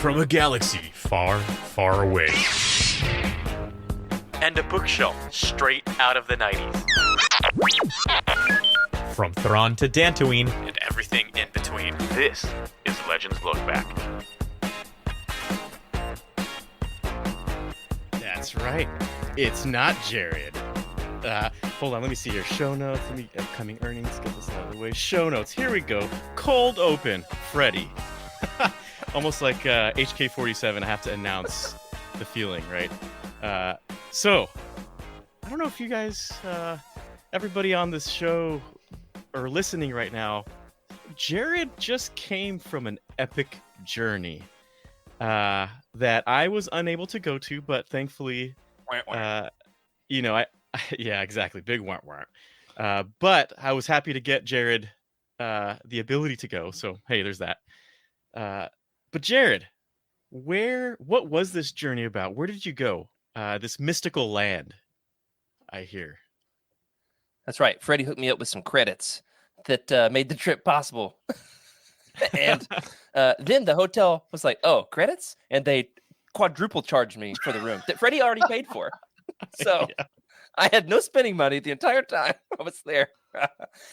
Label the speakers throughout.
Speaker 1: from a galaxy far, far away.
Speaker 2: And a bookshelf straight out of the 90s.
Speaker 1: From Thrawn to Dantooine
Speaker 2: And everything in between. This is Legends Look Back.
Speaker 3: That's right. It's not Jared. Hold on, let me see here. Show notes. Let me upcoming earnings. Get this out of the way. Show notes. Here we go. Cold open. Freddy. Almost like HK47. I have to announce the feeling, right? So, I don't know if you guys, everybody on this show are listening right now. Jared just came from an epic journey that I was unable to go to, but thankfully, yeah, exactly. Big warrant. But I was happy to get Jared the ability to go. So, hey, there's that. But Jared, what was this journey about? Where did you go? This mystical land, I hear.
Speaker 4: That's right. Freddie hooked me up with some credits that made the trip possible. And then the hotel was like, oh, credits? And they quadruple charged me for the room that Freddie already paid for. So yeah. I had no spending money the entire time I was there.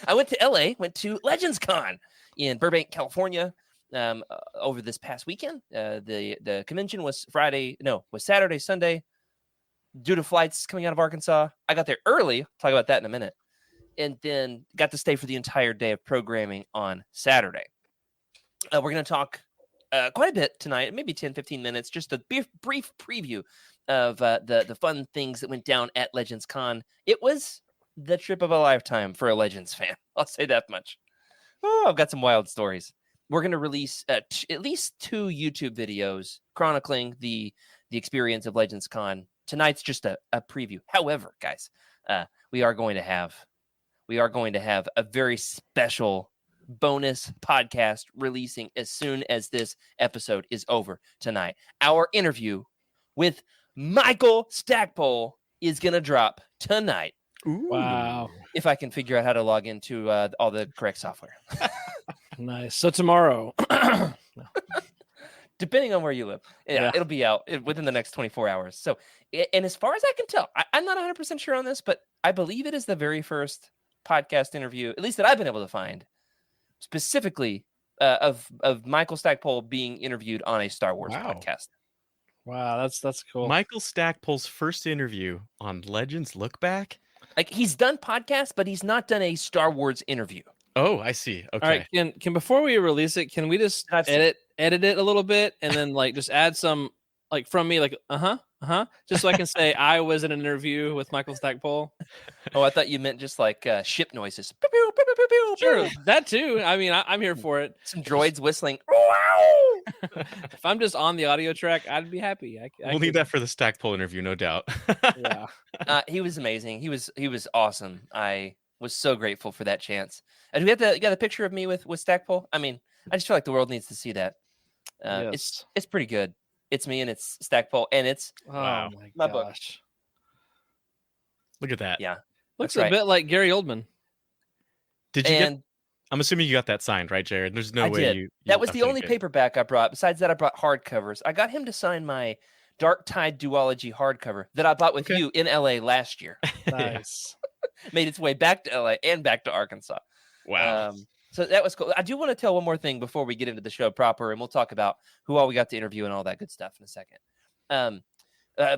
Speaker 4: I went to LA, went to Legends Con in Burbank, California over this past weekend. The convention was Saturday, Sunday. Due to flights coming out of Arkansas, I got there early. I'll talk about that in a minute. And then got to stay for the entire day of programming on Saturday. We're going to talk quite a bit tonight, maybe 10, 15 minutes, just a brief preview of the fun things that went down at Legends Con. It was the trip of a lifetime for a Legends fan. I'll say that much. Oh, I've got some wild stories. We're going to release at least 2 YouTube videos chronicling the experience of Legends Con. Tonight's just a preview. However, guys, we are going to have a very special bonus podcast releasing as soon as this episode is over tonight. Our interview with Michael Stackpole is going to drop tonight.
Speaker 5: Ooh. Wow.
Speaker 4: If I can figure out how to log into all the correct software.
Speaker 5: Nice. So tomorrow.
Speaker 4: Depending on where you live. Yeah. It'll be out within the next 24 hours. So, and as far as I can tell, I'm not 100% sure on this, but I believe it is the very first podcast interview, at least that I've been able to find, specifically of Michael Stackpole being interviewed on a Star Wars podcast.
Speaker 5: Wow, that's cool.
Speaker 3: Michael Stackpole's first interview on Legends Look Back?
Speaker 4: Like, he's done podcasts, but he's not done a Star Wars interview.
Speaker 3: Oh, I see. Okay.
Speaker 5: All right, can before we release it, can we just edit it a little bit and then like just add some like from me like just so I can say I was in an interview with Michael Stackpole.
Speaker 4: Oh, I thought you meant just like ship noises.
Speaker 5: Sure, that too. I mean, I'm here for it.
Speaker 4: Some droids whistling.
Speaker 5: If I'm just on the audio track, I'd be happy.
Speaker 3: We'll need that for the Stackpole interview, no doubt.
Speaker 5: Yeah.
Speaker 4: He was amazing. He was awesome. I was so grateful for that chance. And we got the picture of me with Stackpole. I mean, I just feel like the world needs to see that.
Speaker 5: Yes.
Speaker 4: It's pretty good. It's me and it's Stackpole and it's
Speaker 5: my
Speaker 4: my
Speaker 5: gosh.
Speaker 4: book.
Speaker 3: Look at that.
Speaker 4: Yeah.
Speaker 5: Looks a bit like Gary Oldman.
Speaker 3: Did you I'm assuming you got that signed, right, Jared? There's no way you
Speaker 4: that was the only paperback I brought. Besides that, I brought hardcovers. I got him to sign my Dark Tide Duology hardcover that I bought with you in LA last year.
Speaker 5: Nice.
Speaker 4: Made its way back to LA and back to Arkansas.
Speaker 3: Wow.
Speaker 4: So that was cool. I do want to tell one more thing before we get into the show proper, and we'll talk about who all we got to interview and all that good stuff in a second.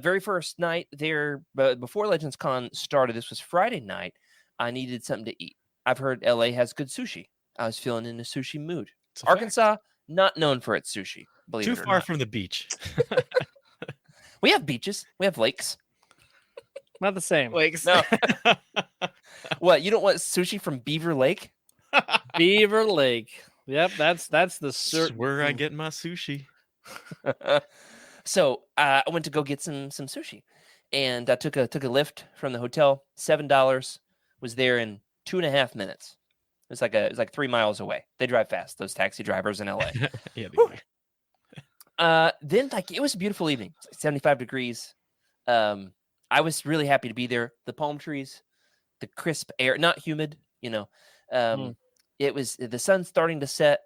Speaker 4: Very first night there, before Legends Con started, this was Friday night, I needed something to eat. I've heard LA has good sushi. I was feeling in a sushi mood. Arkansas, not known for its sushi. Believe it or not.
Speaker 3: Too far from the beach.
Speaker 4: We have beaches. We have lakes.
Speaker 5: Not the same.
Speaker 3: Lakes.
Speaker 4: No. What, you don't want sushi from Beaver Lake?
Speaker 5: Beaver Lake. Yep, that's the
Speaker 3: where I get my sushi.
Speaker 4: So I went to go get some sushi, and I took a lift from the hotel. $7. Was there in 2.5 minutes. It was like 3 miles away. They drive fast, those taxi drivers in LA.
Speaker 3: Yeah.
Speaker 4: Then like it was a beautiful evening. It was like 75 degrees. I was really happy to be there. The palm trees, the crisp air, not humid, It was the sun starting to set.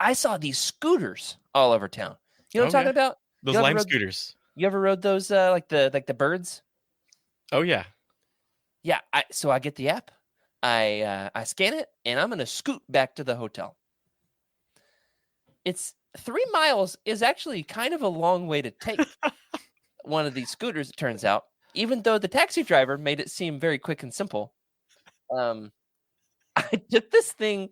Speaker 4: I saw these scooters all over town. You know what I'm talking
Speaker 3: Okay.
Speaker 4: about?
Speaker 3: Those
Speaker 4: You ever
Speaker 3: lime
Speaker 4: rode-
Speaker 3: scooters.
Speaker 4: You ever rode those like the birds?
Speaker 3: Oh yeah.
Speaker 4: Yeah. So I get the app, I scan it, and I'm gonna scoot back to the hotel. It's 3 miles is actually kind of a long way to take one of these scooters. It turns out, even though the taxi driver made it seem very quick and simple. I took this thing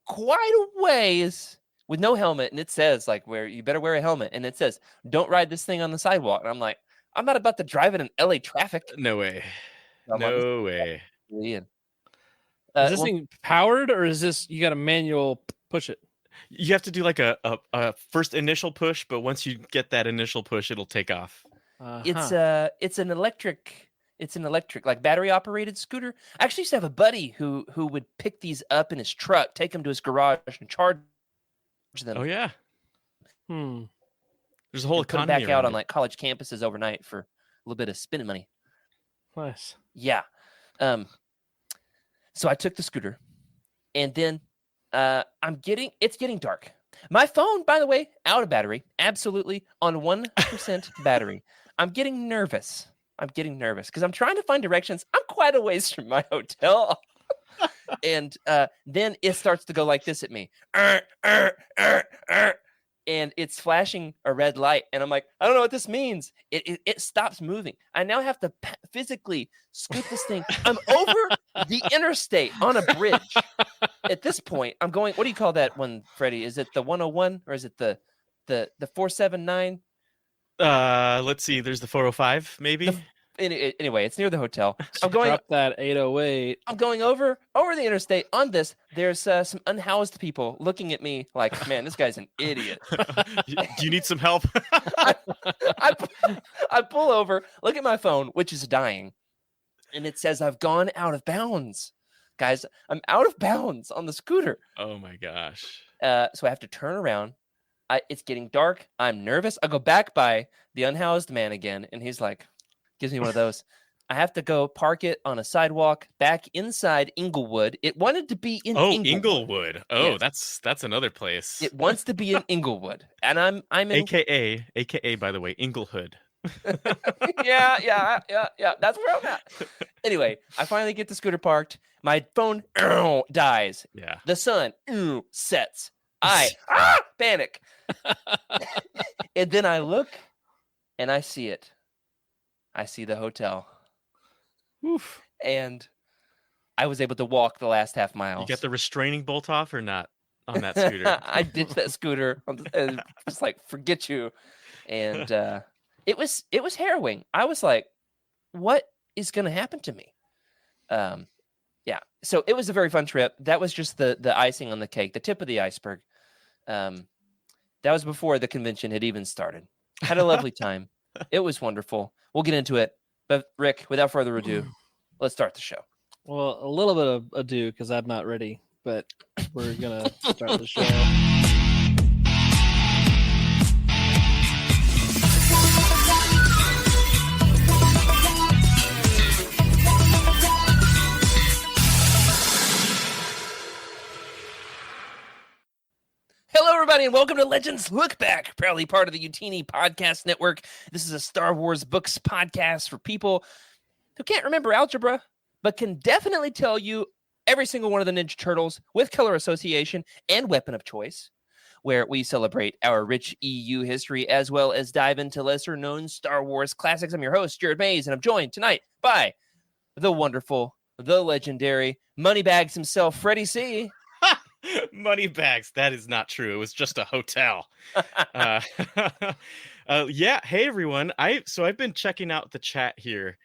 Speaker 4: quite a ways with no helmet, and it says like where you better wear a helmet, and it says don't ride this thing on the sidewalk. And I'm like, I'm not about to drive it in LA traffic.
Speaker 3: No way.
Speaker 4: I'm on this
Speaker 3: No way.
Speaker 4: thing, and,
Speaker 5: Is this
Speaker 4: well,
Speaker 5: thing powered or is this you got a manual push it?
Speaker 3: You have to do like a first initial push, but once you get that initial push, it'll take off.
Speaker 4: it's an electric like battery operated scooter. I actually used to have a buddy who would pick these up in his truck, take them to his garage, and charge them.
Speaker 3: Oh yeah.
Speaker 5: Hmm.
Speaker 3: There's a whole
Speaker 4: and put them
Speaker 3: economy
Speaker 4: back out
Speaker 3: around
Speaker 4: on
Speaker 3: it.
Speaker 4: like college campuses overnight for a little bit of spending money.
Speaker 5: Nice.
Speaker 4: Yeah. So I took the scooter, and then it's getting dark. My phone, by the way, out of battery, absolutely on 1% battery. I'm getting nervous because I'm trying to find directions. I'm quite a ways from my hotel. And then it starts to go like this at me. And it's flashing a red light. And I'm like, I don't know what this means. It stops moving. I now have to physically scoot this thing. I'm over the interstate on a bridge. At this point, I'm going, what do you call that one, Freddie? Is it the 101 or is it the 479?
Speaker 3: Let's see. There's the 405, maybe.
Speaker 4: Anyway, it's near the hotel. I'm going.
Speaker 5: Drop that 808.
Speaker 4: I'm going over the interstate on this. There's some unhoused people looking at me like, man, this guy's an idiot.
Speaker 3: Do you need some help?
Speaker 4: I pull over, look at my phone, which is dying, and it says I've gone out of bounds. Guys, I'm out of bounds on the scooter.
Speaker 3: Oh my gosh.
Speaker 4: So I have to turn around. It's getting dark. I'm nervous. I go back by the unhoused man again, and he's like, gives me one of those. I have to go park it on a sidewalk back inside Inglewood. It wanted to be in
Speaker 3: Inglewood. Oh,
Speaker 4: Yes.
Speaker 3: that's another place.
Speaker 4: It wants to be in Inglewood, and I'm in.
Speaker 3: AKA by the way, Inglehood.
Speaker 4: yeah. That's where I'm at. Anyway, I finally get the scooter parked. My phone dies.
Speaker 3: Yeah.
Speaker 4: The sun sets. I panic. And then I look and I see it. I see the hotel.
Speaker 3: Oof.
Speaker 4: And I was able to walk the last half mile.
Speaker 3: You got the restraining bolt off or not on that scooter?
Speaker 4: I ditched that scooter. Just like, forget you. And it was harrowing. I was like, what is going to happen to me? Yeah. So it was a very fun trip. That was just the icing on the cake, the tip of the iceberg. That was before the convention had even started. Had a lovely time. It was wonderful. We'll get into it. But Rick, without further ado, let's start the show.
Speaker 5: Well, a little bit of ado because I'm not ready, but we're gonna start the show.
Speaker 4: Hello, everybody, and welcome to Legends Look Back, proudly part of the Utini Podcast Network. This is a Star Wars books podcast for people who can't remember algebra, but can definitely tell you every single one of the Ninja Turtles with color association and weapon of choice, where we celebrate our rich EU history as well as dive into lesser-known Star Wars classics. I'm your host, Jared Mays, and I'm joined tonight by the wonderful, the legendary Moneybags himself, Freddie C.
Speaker 3: Money bags. That is not true. It was just a hotel. Yeah. Hey everyone. I've been checking out the chat here,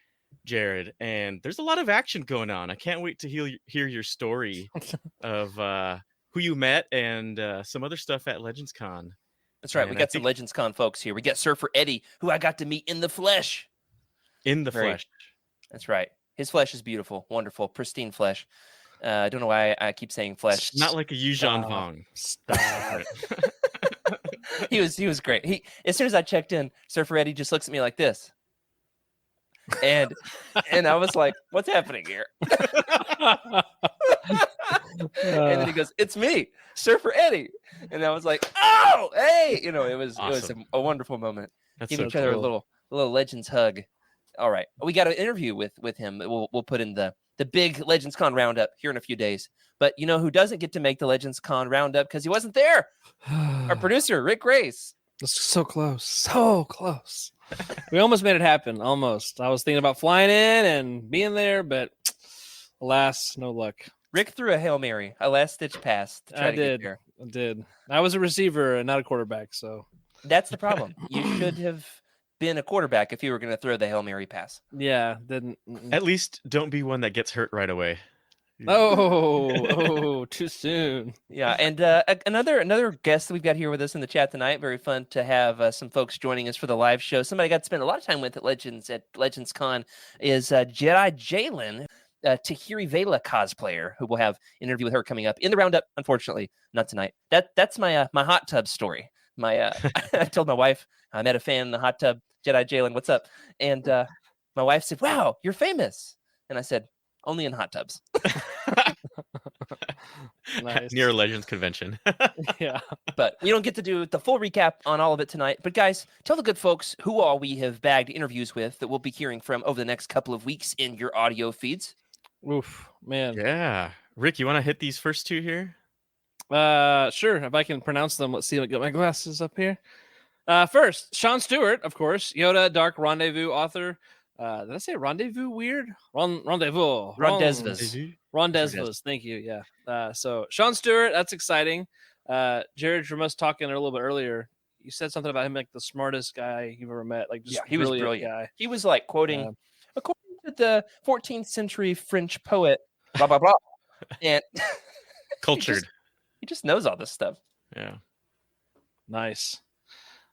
Speaker 3: Jared, and there's a lot of action going on. I can't wait to hear your story of who you met and some other stuff at Legends Con.
Speaker 4: That's right.
Speaker 3: And
Speaker 4: We got some Legends Con folks here. We got Surfer Eddie, who I got to meet in the flesh.
Speaker 3: Flesh.
Speaker 4: That's right. His flesh is beautiful, wonderful, pristine flesh. I don't know why I keep saying flesh.
Speaker 3: It's not like a Yuuzhan Vong.
Speaker 5: Stop.
Speaker 4: He was great. As soon as I checked in, Surfer Eddie just looks at me like this. And I was like, what's happening here? And then he goes, "It's me, Surfer Eddie." And I was like, "Oh, hey!" It was
Speaker 1: Awesome.
Speaker 4: a wonderful moment.
Speaker 1: That's
Speaker 4: Giving
Speaker 1: so
Speaker 4: each other a
Speaker 1: cool.
Speaker 4: little Legends hug. All right, we got an interview with him. We'll put in the big Legends Con roundup here in a few days. But you know who doesn't get to make the Legends Con roundup because he wasn't there? Our producer, Rick Grace.
Speaker 5: So close. We almost made it happen. Almost. I was thinking about flying in and being there, but alas, no luck.
Speaker 4: Rick threw a Hail Mary, a last-ditch pass to try to get there.
Speaker 5: I did. I was a receiver and not a quarterback, so
Speaker 4: That's the problem. You should have been a quarterback if you were going to throw the Hail Mary pass.
Speaker 5: yeah, didn't.
Speaker 1: At least don't be one that gets hurt right away.
Speaker 5: Oh, too soon.
Speaker 4: Yeah, and another guest that we've got here with us in the chat tonight. Very fun to have some folks joining us for the live show. Somebody I got to spend a lot of time with at Legends Con is Jedi Jalen, Tahiri Vela cosplayer, who we'll have an interview with her coming up in the roundup. Unfortunately, not tonight. That's my my hot tub story. I told my wife I met a fan in the hot tub. Jedi Jalen, what's up? And my wife said, "Wow, you're famous." And I said, "Only in hot tubs."
Speaker 5: Nice.
Speaker 1: Near a Legends convention.
Speaker 5: Yeah.
Speaker 4: But we don't get to do the full recap on all of it tonight. But guys, tell the good folks who all we have bagged interviews with that we'll be hearing from over the next couple of weeks in your audio feeds.
Speaker 5: Oof, man.
Speaker 1: Yeah. Rick, you want to hit these first two here?
Speaker 5: Sure. If I can pronounce them, let's see. I'll get my glasses up here. First, Sean Stewart, of course, Yoda, Dark Rendezvous author. Did I say rendezvous weird? Rendezvous. Rendezvous. Thank you. Yeah. So Sean Stewart, that's exciting. Jared, from us talking a little bit earlier, you said something about him like the smartest guy you've ever met. Like, just
Speaker 4: He was brilliant.
Speaker 5: guy.
Speaker 4: He was like quoting, according to the 14th century French poet, blah, blah, blah. And
Speaker 1: Cultured.
Speaker 4: he just knows all this stuff.
Speaker 1: Yeah.
Speaker 5: Nice.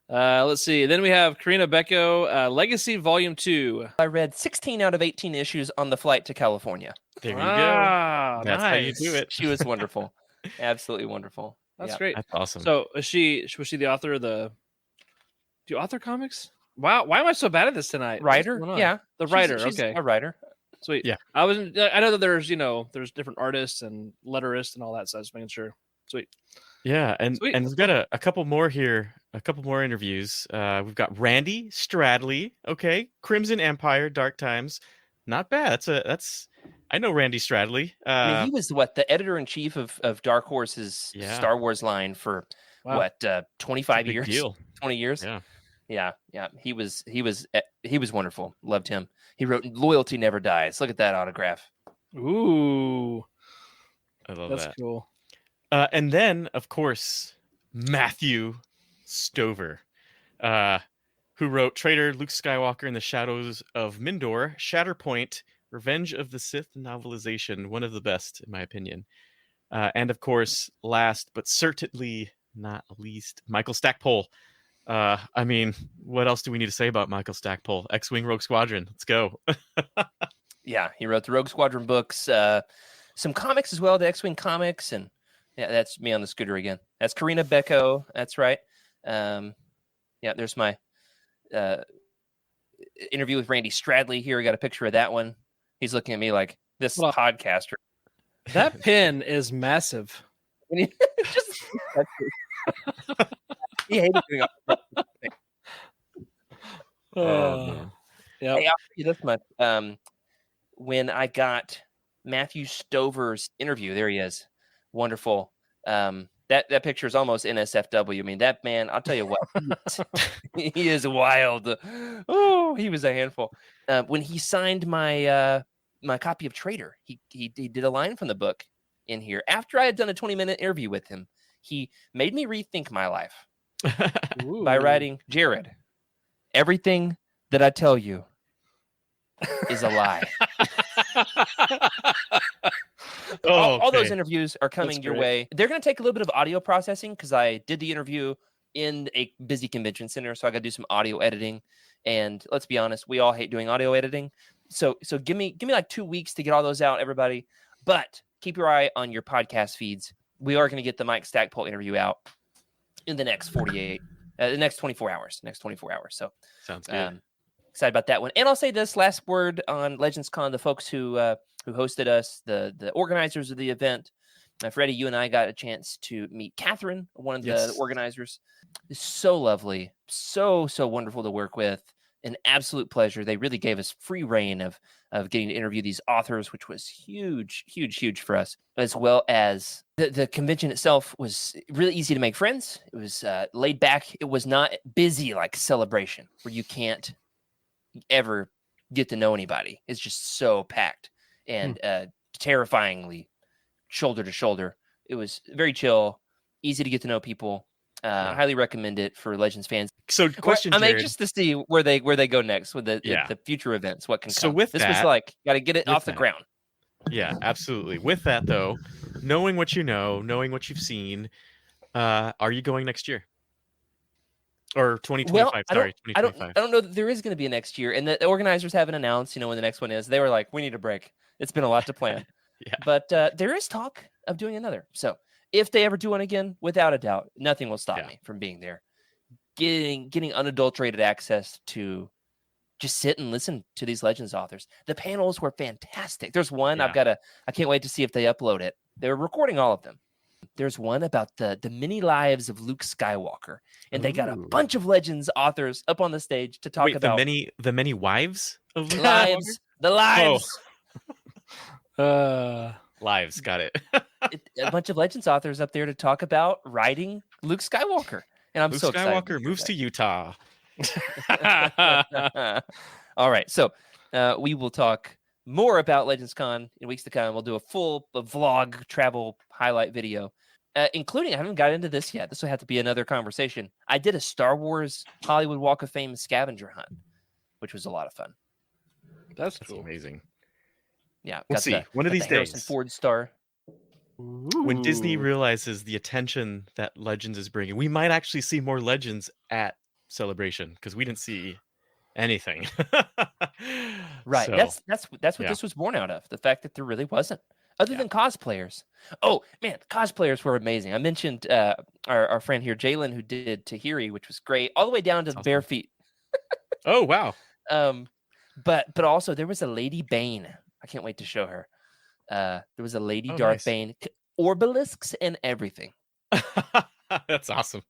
Speaker 5: Let's see. Then we have Karina Becco, Legacy Volume 2.
Speaker 4: I read 16 out of 18 issues on the flight to California.
Speaker 1: There you go.
Speaker 5: Ah,
Speaker 1: That's how you do it.
Speaker 4: She was wonderful. Absolutely wonderful.
Speaker 5: That's
Speaker 4: Yeah.
Speaker 5: great.
Speaker 1: That's awesome.
Speaker 5: So was she the author of the? Do you author comics? Wow, why am I so bad at this tonight? What's
Speaker 4: Writer?
Speaker 5: going on?
Speaker 4: Yeah.
Speaker 5: The writer.
Speaker 4: She's
Speaker 5: okay,
Speaker 4: a writer.
Speaker 5: sweet.
Speaker 1: Yeah.
Speaker 5: I know that there's different artists and letterists and all that. So I was making sure. Sweet.
Speaker 1: Yeah, and
Speaker 5: Sweet.
Speaker 1: we've got a couple more here, a couple more interviews. We've got Randy Stradley, okay, Crimson Empire, Dark Times, not bad. That's I know Randy Stradley.
Speaker 4: I mean, he was the editor-in-chief of Dark Horse's Star Wars line for 25
Speaker 1: big
Speaker 4: years,
Speaker 1: deal.
Speaker 4: 20 years.
Speaker 1: Yeah.
Speaker 4: He was wonderful. Loved him. He wrote "Loyalty Never Dies." Look at that autograph.
Speaker 5: Ooh,
Speaker 1: I love
Speaker 5: that's
Speaker 1: that.
Speaker 5: cool.
Speaker 1: And then, of course, Matthew Stover, who wrote Traitor Luke Skywalker in the Shadows of Mindor, Shatterpoint, Revenge of the Sith novelization, one of the best, in my opinion. And, of course, last but certainly not least, Michael Stackpole. I mean, what else do we need to say about Michael Stackpole? X-Wing Rogue Squadron. Let's go.
Speaker 4: Yeah, he wrote the Rogue Squadron books, some comics as well, the X-Wing comics, and yeah, that's me on the scooter again. That's Karina Becco. That's right. Yeah, there's my interview with Randy Stradley here. I got a picture of that one. He's looking at me like this podcaster.
Speaker 5: That pin is massive.
Speaker 4: He hated doing all that.
Speaker 5: Yeah.
Speaker 4: Hey, I'll tell you this much. When I got Matthew Stover's interview, there he is. Wonderful. That picture is almost NSFW. I mean, that man, I'll tell you what, he is wild. Oh, he was a handful. When he signed my my copy of Traitor, he did a line from the book in here. After I had done a 20-minute interview with him, he made me rethink my life by writing, "Jared, everything that I tell you is a lie." All those interviews are coming your way. They're going to take a little bit of audio processing because I did the interview in a busy convention center, so I got to do some audio editing. And let's be honest, we all hate doing audio editing. So give me like 2 weeks to get all those out, everybody. But keep your eye on your podcast feeds. We are going to get the Mike Stackpole interview out in the next the next 24 hours. So
Speaker 1: sounds good.
Speaker 4: Excited about that one. And I'll say this last word on Legends Con, the folks who who hosted us, the organizers of the event. Freddie, you and I got a chance to meet Catherine, one of the organizers. It's so lovely, so wonderful to work with. An absolute pleasure. They really gave us free reign of getting to interview these authors, which was huge for us, as well as the convention itself was really easy to make friends. It was laid back. It was not busy like Celebration, where you can't ever get to know anybody. It's just so packed and terrifyingly shoulder to shoulder. It was very chill, easy to get to know people. Highly recommend it for Legends fans.
Speaker 1: So, question,
Speaker 4: I'm
Speaker 1: Jared.
Speaker 4: anxious to see where they go next with the future events. What can come?
Speaker 1: So with
Speaker 4: this
Speaker 1: that,
Speaker 4: was like got to get it off the ground.
Speaker 1: Yeah, absolutely. With that though, knowing what you know, knowing what you've seen, are you going next year? Or 2025?
Speaker 4: Well,
Speaker 1: Sorry, 2025.
Speaker 4: I don't know that there is going to be a next year, and the organizers haven't announced. When the next one is. They were like, "We need a break. It's been a lot to plan."
Speaker 1: Yeah.
Speaker 4: But there is talk of doing another. So if they ever do one again, without a doubt, nothing will stop me from being there. Getting unadulterated access to just sit and listen to these Legends authors. The panels were fantastic. There's one I can't wait to see if they upload it. They're recording all of them. There's one about the many lives of Luke Skywalker, and they got a bunch of Legends authors up on the stage to talk about
Speaker 1: the many wives of Luke
Speaker 4: lives.
Speaker 1: Skywalker?
Speaker 4: The lives.
Speaker 1: Lives, got it.
Speaker 4: A bunch of Legends authors up there to talk about writing Luke Skywalker. And I'm
Speaker 1: Luke
Speaker 4: so excited.
Speaker 1: Skywalker moves to Utah.
Speaker 4: All right. So we will talk more about Legends Con in weeks to come. We'll do a full vlog travel highlight video, including, I haven't got into this yet. This will have to be another conversation. I did a Star Wars Hollywood Walk of Fame scavenger hunt, which was a lot of fun.
Speaker 5: That's cool.
Speaker 1: Amazing.
Speaker 4: Yeah.
Speaker 1: We'll see. One of these days.
Speaker 4: Harrison Ford star.
Speaker 1: When Disney realizes the attention that Legends is bringing, we might actually see more Legends at Celebration because we didn't see anything.
Speaker 4: Right.
Speaker 1: So,
Speaker 4: that's what this was born out of. The fact that there really wasn't, other than cosplayers. Oh man, cosplayers were amazing. I mentioned our friend here, Jalen, who did Tahiri, which was great, all the way down to the bare feet.
Speaker 1: Oh wow.
Speaker 4: But also there was a Lady Bane. I can't wait to show her. There was a Lady Darth Bane, obelisks and everything.
Speaker 1: That's awesome.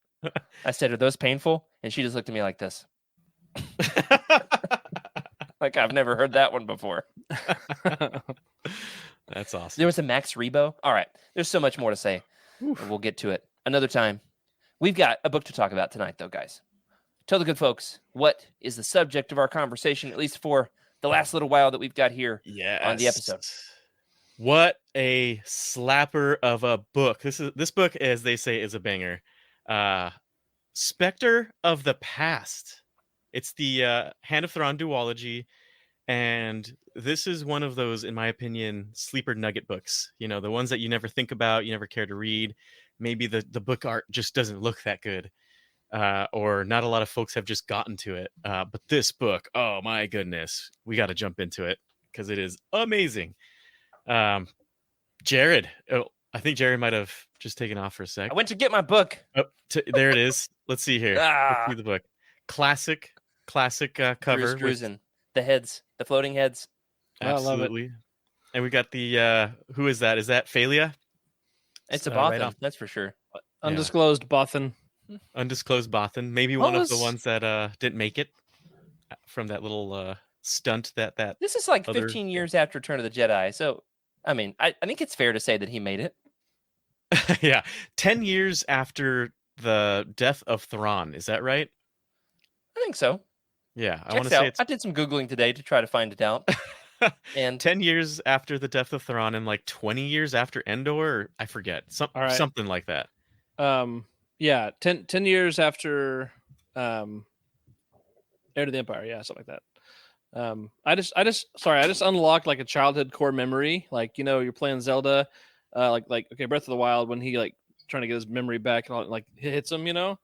Speaker 4: I said, "Are those painful?" And she just looked at me like this. Like I've never heard that one before.
Speaker 1: That's awesome.
Speaker 4: There was a Max Rebo. All right. There's so much more to say. We'll get to it another time. We've got a book to talk about tonight, though, guys. Tell the good folks what is the subject of our conversation, at least for the last little while that we've got here on the episode.
Speaker 1: What a slapper of a book. This book, as they say, is a banger. Specter of the Past. It's the Hand of Thrawn duology, and this is one of those, in my opinion, sleeper nugget books. You know, the ones that you never think about, you never care to read. Maybe the book art just doesn't look that good, or not a lot of folks have just gotten to it. But this book, oh my goodness, we got to jump into it because it is amazing. Jared, I think Jared might have just taken off for a sec.
Speaker 4: I went to get my book.
Speaker 1: Oh, there it is. Let's see here. Let's see the book. Classic cover.
Speaker 4: Drusen. The heads, the floating heads.
Speaker 1: Absolutely. I love it. And we got the who is that? Is that Phalia?
Speaker 4: It's a Bothan, that's for sure.
Speaker 5: Undisclosed Bothan.
Speaker 1: Undisclosed Bothan. Maybe one of the ones that didn't make it from that little stunt that
Speaker 4: This is like 15 years after Return of the Jedi. So, I mean, I think it's fair to say that he made it.
Speaker 1: Yeah. 10 years after the death of Thrawn. Is that right?
Speaker 4: I think so.
Speaker 1: Yeah. I want to say
Speaker 4: I did some Googling today to try to find it out. And
Speaker 1: 10 years after the death of Thrawn and like 20 years after Endor, or I forget. Something like that.
Speaker 5: Yeah, 10 years after Heir to the Empire, yeah, something like that. I just unlocked like a childhood core memory. Like, you know, you're playing Zelda, like okay, Breath of the Wild, when he like trying to get his memory back and all, like hits him, you know.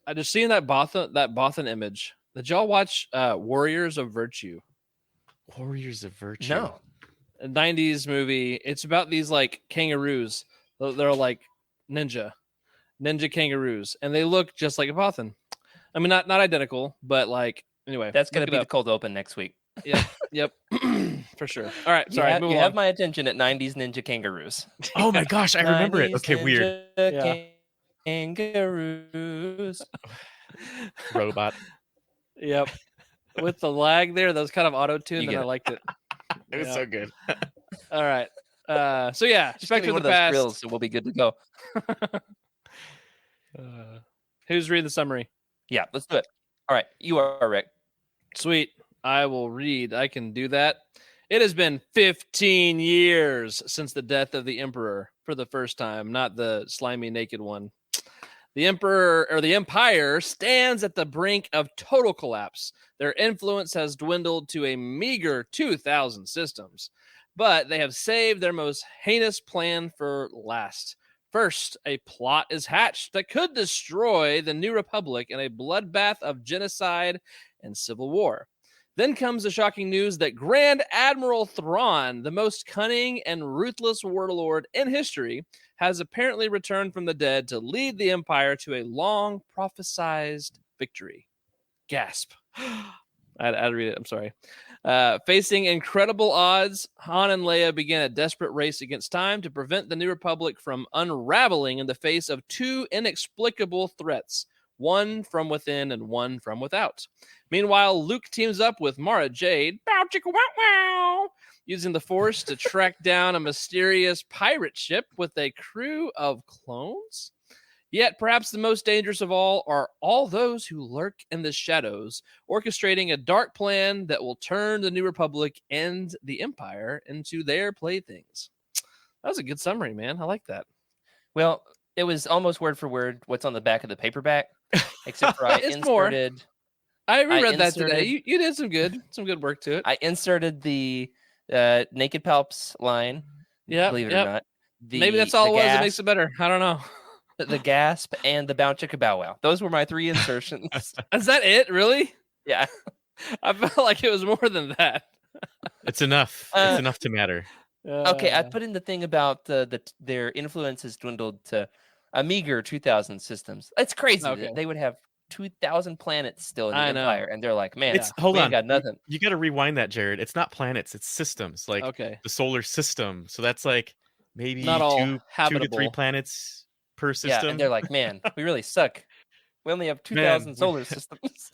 Speaker 5: I just seen that Bothan image. Did y'all watch Warriors of Virtue?
Speaker 1: Warriors of Virtue.
Speaker 4: No.
Speaker 5: A 90s movie. It's about these like kangaroos. They're like ninja kangaroos, and they look just like a Bothan. I mean, not identical, but like anyway.
Speaker 4: That's gonna be the cold open next week.
Speaker 5: Yep. for sure. All right,
Speaker 4: You
Speaker 5: sorry.
Speaker 4: have,
Speaker 5: Move
Speaker 4: you
Speaker 5: along.
Speaker 4: have my attention at 90s Ninja Kangaroos.
Speaker 1: Oh my gosh, I remember it.
Speaker 4: 90s
Speaker 1: Okay, weird.
Speaker 4: Ninja Kangaroos.
Speaker 1: Robot.
Speaker 5: Yep. With the lag there, that was kind of auto-tuned,
Speaker 4: You
Speaker 5: and
Speaker 4: get
Speaker 5: I
Speaker 4: it.
Speaker 5: liked it.
Speaker 1: It was
Speaker 5: Yeah.
Speaker 1: so good.
Speaker 5: All right. So yeah,
Speaker 4: Just give
Speaker 5: Spectre
Speaker 4: me
Speaker 5: of
Speaker 4: one
Speaker 5: the
Speaker 4: of those
Speaker 5: Past.
Speaker 4: grills, so we'll be good to go.
Speaker 5: Who's reading the summary?
Speaker 4: Yeah, let's do it. All right, you are Rick.
Speaker 5: Sweet. I will read. I can do that. It has been 15 years since the death of the Emperor for the first time, not the slimy naked one. The Emperor or the Empire stands at the brink of total collapse. Their influence has dwindled to a meager 2,000 systems, but they have saved their most heinous plan for last. First, a plot is hatched that could destroy the New Republic in a bloodbath of genocide and civil war. Then comes the shocking news that Grand Admiral Thrawn, the most cunning and ruthless warlord in history, has apparently returned from the dead to lead the Empire to a long prophesized victory. Gasp. I had to read it. I'm sorry. Facing incredible odds, Han and Leia begin a desperate race against time to prevent the New Republic from unraveling in the face of two inexplicable threats, one from within and one from without. Meanwhile, Luke teams up with Mara Jade, bow chicka wow wow, using the Force to track down a mysterious pirate ship with a crew of clones. Yet, perhaps the most dangerous of all are all those who lurk in the shadows, orchestrating a dark plan that will turn the New Republic and the Empire into their playthings. That was a good summary, man. I like that.
Speaker 4: Well, it was almost word for word what's on the back of the paperback, except for I
Speaker 5: It's more.
Speaker 4: inserted.
Speaker 5: I reread that
Speaker 4: inserted-
Speaker 5: today. You did some good work to it.
Speaker 4: I inserted the Naked Palps line.
Speaker 5: Yeah,
Speaker 4: Believe it or not.
Speaker 5: Maybe that's all
Speaker 4: the
Speaker 5: it was. It
Speaker 4: gasp,
Speaker 5: makes it better. I don't know.
Speaker 4: the gasp and the bow chicka bow wow. Those were my 3 insertions.
Speaker 5: Is that it? Really?
Speaker 4: Yeah.
Speaker 5: I felt like it was more than that.
Speaker 1: It's enough. It's enough to matter.
Speaker 4: Okay, I put in the thing about their influence has dwindled to a meager 2,000 systems. It's crazy
Speaker 5: Okay.
Speaker 4: that they would have 2,000 planets still in the
Speaker 5: I know.
Speaker 4: Empire, and they're like, man,
Speaker 1: It's hold
Speaker 4: we
Speaker 1: on.
Speaker 4: ain't got nothing.
Speaker 1: You got to rewind that, Jared. It's not planets. It's systems. Like
Speaker 5: Okay.
Speaker 1: the solar system. So that's like maybe
Speaker 5: Not all
Speaker 1: 2 to 3
Speaker 5: habitable.
Speaker 1: planets per
Speaker 4: Yeah,
Speaker 1: system.
Speaker 4: and they're like, man, we really suck. We only have 2,000
Speaker 1: Man,
Speaker 4: solar systems.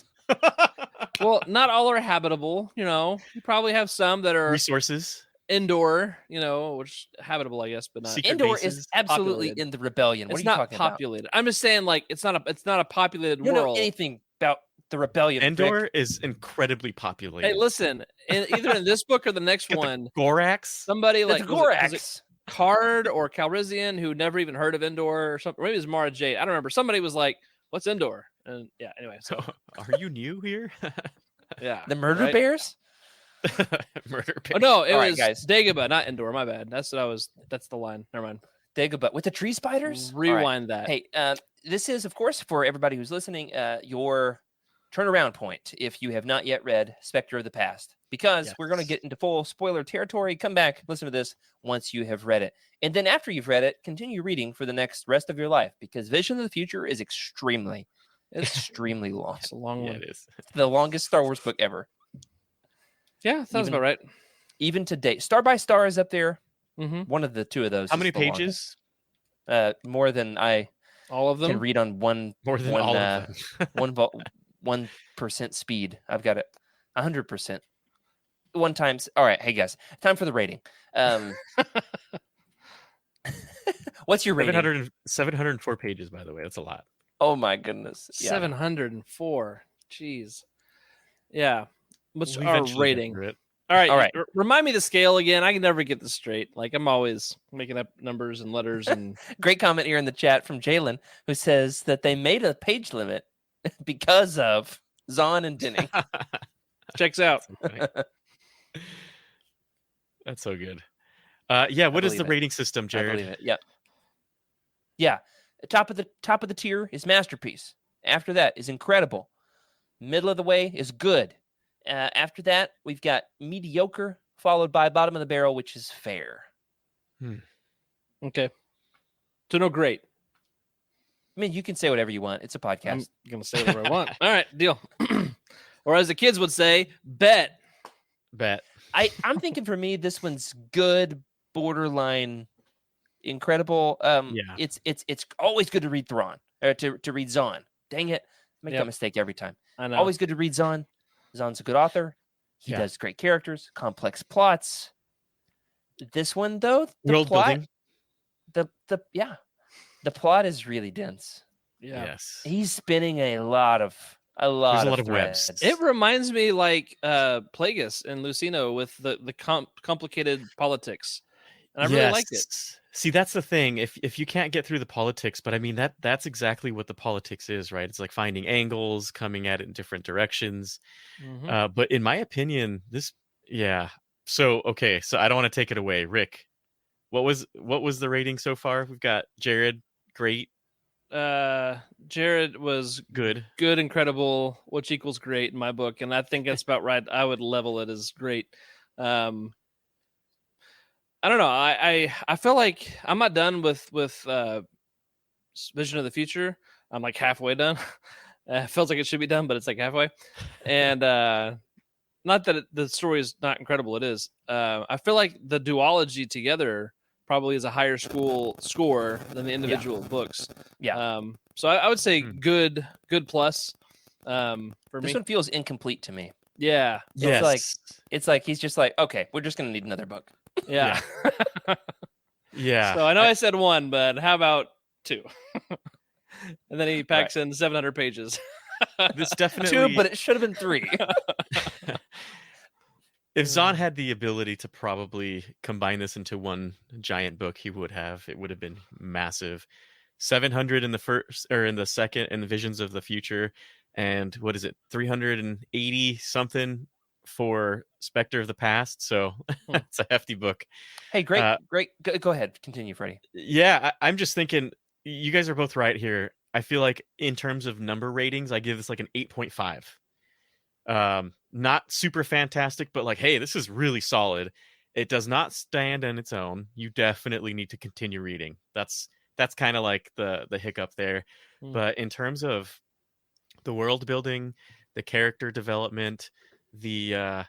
Speaker 5: Well, not all are habitable. You know, you probably have some that are
Speaker 1: resources.
Speaker 5: indoor. You know, which habitable, I guess, but not.
Speaker 1: Secret
Speaker 4: Indoor
Speaker 1: bases,
Speaker 4: is absolutely
Speaker 5: populated.
Speaker 4: in the rebellion. What
Speaker 5: It's
Speaker 4: are you
Speaker 5: not
Speaker 4: talking about?
Speaker 5: populated. I'm just saying, like, it's not a populated
Speaker 4: You don't know
Speaker 5: world.
Speaker 4: anything about the rebellion. Rick.
Speaker 1: Endor is incredibly populated.
Speaker 5: Hey, listen, either in this book or the next
Speaker 1: Got the
Speaker 5: one,
Speaker 1: Gorax.
Speaker 5: somebody
Speaker 4: It's
Speaker 5: like
Speaker 4: a
Speaker 5: was it
Speaker 4: Gorax.
Speaker 5: Card or Calrissian who never even heard of Endor or something. Or maybe it was Mara Jade. I don't remember. Somebody was like, "What's Endor?" And yeah, anyway. So
Speaker 1: Are you new here?
Speaker 5: yeah,
Speaker 4: The murder
Speaker 5: right?
Speaker 4: bears?
Speaker 1: Murder
Speaker 5: Oh no, it
Speaker 4: All right,
Speaker 5: was
Speaker 4: guys.
Speaker 5: Dagobah, not Endor. My bad. That's what I was. That's the line. Never mind.
Speaker 4: Dagobah with the tree spiders? All right.
Speaker 5: Rewind that.
Speaker 4: Hey, this is, of course, for everybody who's listening, your turnaround point if you have not yet read Specter of the Past, because we're going to
Speaker 1: Yes.
Speaker 4: get into full spoiler territory. Come back, listen to this once you have read it. And then after you've read it, continue reading for the next rest of your life, because Vision of the Future is extremely long.
Speaker 5: It's a long
Speaker 1: Yeah,
Speaker 5: one.
Speaker 1: it is.
Speaker 4: The longest Star Wars book ever.
Speaker 5: Yeah, sounds
Speaker 4: Even-
Speaker 5: about right.
Speaker 4: Even to date. Star by Star is up there.
Speaker 5: Mm-hmm.
Speaker 4: One of the two of those.
Speaker 1: How
Speaker 4: is
Speaker 1: many
Speaker 4: the longest.
Speaker 1: pages?
Speaker 4: More than I
Speaker 5: All of
Speaker 4: can
Speaker 5: them.
Speaker 4: read on one
Speaker 1: More than
Speaker 4: one,
Speaker 1: all of them.
Speaker 4: 1% speed. I've got it 100%. One times. All right. Hey guys, time for the rating. What's your rating?
Speaker 1: 704 pages, by the way. That's a lot.
Speaker 4: Oh my goodness. Yeah.
Speaker 5: 704. Jeez. Yeah. What's
Speaker 1: We'll
Speaker 5: our
Speaker 1: eventually get
Speaker 5: rating?
Speaker 1: through it.
Speaker 5: All right.
Speaker 4: All right.
Speaker 5: Remind me the scale again. I can never get this straight. Like I'm always making up numbers and letters and
Speaker 4: Great comment here in the chat from Jalen, who says that they made a page limit because of Zahn and Denning.
Speaker 5: checks out.
Speaker 1: That's so good. Yeah, what is
Speaker 4: believe
Speaker 1: the
Speaker 4: it.
Speaker 1: rating system,
Speaker 4: I
Speaker 1: Jared?
Speaker 4: believe it. Yep. Yeah. Top of the tier is masterpiece. After that is incredible. Middle of the way is good. After that, we've got mediocre, followed by bottom of the barrel, which is fair.
Speaker 5: Okay. So no great.
Speaker 4: I mean, you can say whatever you want. It's a podcast.
Speaker 5: I'm gonna say whatever I want. All right, deal. Or as the kids would say, bet.
Speaker 1: Bet.
Speaker 4: I'm thinking for me, this one's good, borderline incredible.
Speaker 1: Yeah.
Speaker 4: It's always good to read Thrawn or to read Zahn. Dang it, make that mistake every time.
Speaker 5: I know.
Speaker 4: Always good to read Zahn. Zahn's a good author. He does great characters, complex plots. This one though, the
Speaker 1: World
Speaker 4: plot,
Speaker 1: building.
Speaker 4: the plot is really dense.
Speaker 5: Yeah.
Speaker 1: Yes.
Speaker 4: He's spinning a lot of
Speaker 1: There's a lot of
Speaker 4: threads.
Speaker 1: webs.
Speaker 5: It reminds me like Plagueis and Lucino with the complicated politics. And I really liked it.
Speaker 1: See, that's the thing. If you can't get through the politics, but I mean that's exactly what the politics is, right? It's like finding angles, coming at it in different directions.
Speaker 5: Mhm.
Speaker 1: But in my opinion, So okay, so I don't want to take it away. Rick, what was the rating so far? We've got Jared, great,
Speaker 5: Jared was
Speaker 1: good.
Speaker 5: good, incredible, which equals great in my book, and I think that's about right. I would level it as great. I don't know. I feel like I'm not done with Vision of the Future. I'm like halfway done. It feels like it should be done, but it's like halfway. And not that the story is not incredible. It is. I feel like the duology together probably is a higher score than the individual books.
Speaker 4: Yeah.
Speaker 5: So I would say good plus for
Speaker 4: This
Speaker 5: me.
Speaker 4: one feels incomplete to me.
Speaker 5: Yeah.
Speaker 4: It's like he's just like, okay, we're just gonna need another book.
Speaker 5: Yeah.
Speaker 1: Yeah.
Speaker 5: So I know I said one, but how about two? And then he packs in 700 pages.
Speaker 1: This definitely
Speaker 4: Two, but it should have been three.
Speaker 1: If Zahn had the ability to probably combine this into one giant book, he would have. It would have been massive. 700 in the first or in the second, and the Visions of the Future, and what is it, 380 something for Specter of the Past. So it's a hefty book.
Speaker 4: Hey, great. Go ahead, continue, Freddie.
Speaker 1: Yeah, I'm just thinking you guys are both right here. I feel like in terms of number ratings, I give this like an 8.5. Not super fantastic, but like, hey, this is really solid. It does not stand on its own. You definitely need to continue reading. That's kind of like the hiccup there. But in terms of the world building, the character development, the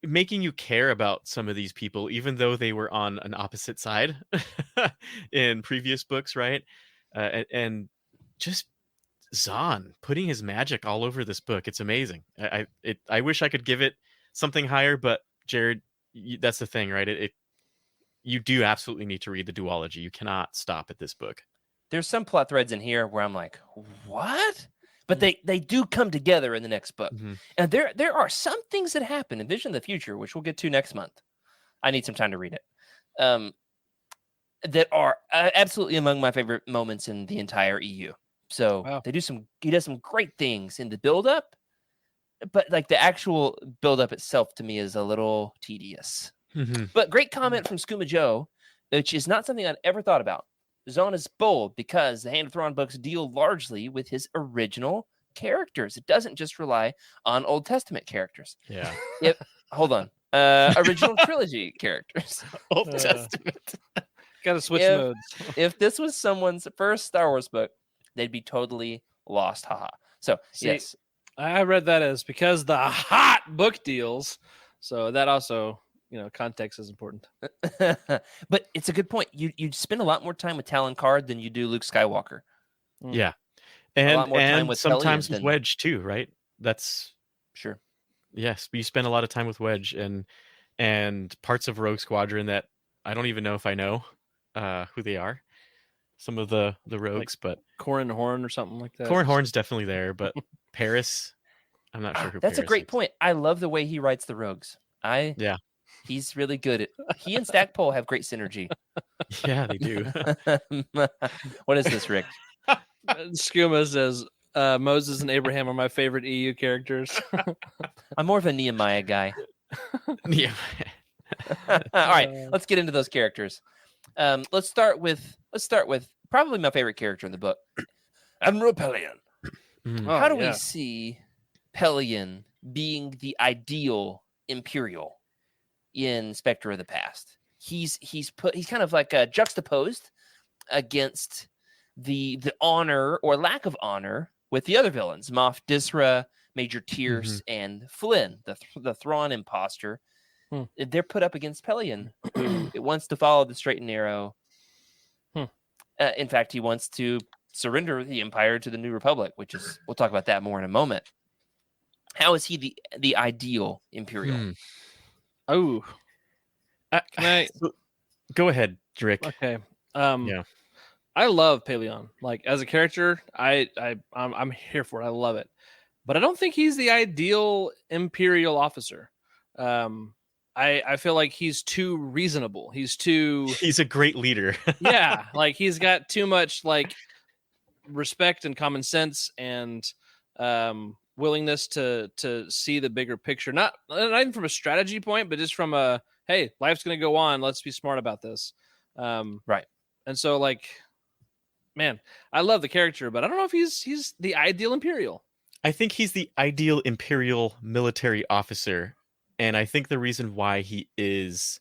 Speaker 1: making you care about some of these people, even though they were on an opposite side in previous books, right? And just Zahn putting his magic all over this book. It's amazing. I wish I could give it something higher, but Jared, that's the thing, right? You do absolutely need to read the duology. You cannot stop at this book.
Speaker 4: There's some plot threads in here where I'm like, what? But they do come together in the next book.
Speaker 1: Mm-hmm.
Speaker 4: And there are some things that happen in Vision of the Future, which we'll get to next month. I need some time to read it. That are absolutely among my favorite moments in the entire EU. So
Speaker 5: Wow.
Speaker 4: he does some great things in the build-up, but like the actual build-up itself to me is a little tedious.
Speaker 1: Mm-hmm.
Speaker 4: But great comment from Skooma Joe, which is not something I'd ever thought about. Zahn is bold because the Hand of Thrawn books deal largely with his original characters. It doesn't just rely on Old Testament characters.
Speaker 1: Yeah.
Speaker 4: Hold on. Original trilogy characters.
Speaker 1: Old Testament.
Speaker 5: Got to switch modes.
Speaker 4: If this was someone's first Star Wars book, they'd be totally lost. Haha. So, yes.
Speaker 5: I read that as because the hot book deals. So that also, context is important.
Speaker 4: But it's a good point. You'd spend a lot more time with Talon Card than you do Luke Skywalker.
Speaker 1: Yeah.
Speaker 4: A lot more time
Speaker 1: And
Speaker 4: with
Speaker 1: sometimes
Speaker 4: Hellion
Speaker 1: with Wedge too, right? That's
Speaker 4: Sure.
Speaker 1: yes, you spend a lot of time with Wedge and parts of Rogue Squadron that I don't even know if I know who they are. Some of the rogues, but
Speaker 5: Corran Horn or something like that.
Speaker 1: Corran Horn's definitely there, but Paris, I'm not sure who.
Speaker 4: That's
Speaker 1: Paris
Speaker 4: a great
Speaker 1: is.
Speaker 4: point. I love the way he writes the rogues.
Speaker 1: Yeah.
Speaker 4: He's really good at. He and Stackpole have great synergy.
Speaker 1: Yeah, they do.
Speaker 4: What is this, Rick?
Speaker 5: Skooma says Moses and Abraham are my favorite EU characters.
Speaker 4: I'm more of a Nehemiah guy.
Speaker 1: Yeah.
Speaker 4: All right, let's get into those characters. Let's start with probably my favorite character in the book, Admiral Pelion.
Speaker 1: Mhm.
Speaker 5: Oh,
Speaker 4: How do
Speaker 5: yeah.
Speaker 4: we see Pelion being the ideal Imperial in Spectre of the Past? He's kind of like juxtaposed against the honor or lack of honor with the other villains, Moff Disra, Major Tierce and Flynn, the Thrawn imposter. They're put up against Pelion, who it wants to follow the straight and narrow. In fact, he wants to surrender the Empire to the New Republic, which is, we'll talk about that more in a moment. How is he the ideal Imperial?
Speaker 5: Oh, can I
Speaker 1: go ahead, Drick?
Speaker 5: Okay.
Speaker 1: Yeah.
Speaker 5: I love Pelion. Like as a character, I'm here for it. I love it. But I don't think he's the ideal Imperial officer. I feel like he's too reasonable.
Speaker 1: He's a great leader.
Speaker 5: Yeah, like he's got too much like respect and common sense and willingness to see the bigger picture. Not even from a strategy point, but just from a hey, life's gonna go on. Let's be smart about this.
Speaker 4: Right.
Speaker 5: And so like, man, I love the character, but I don't know if he's the ideal Imperial.
Speaker 1: I think he's the ideal Imperial military officer. And I think the reason why he is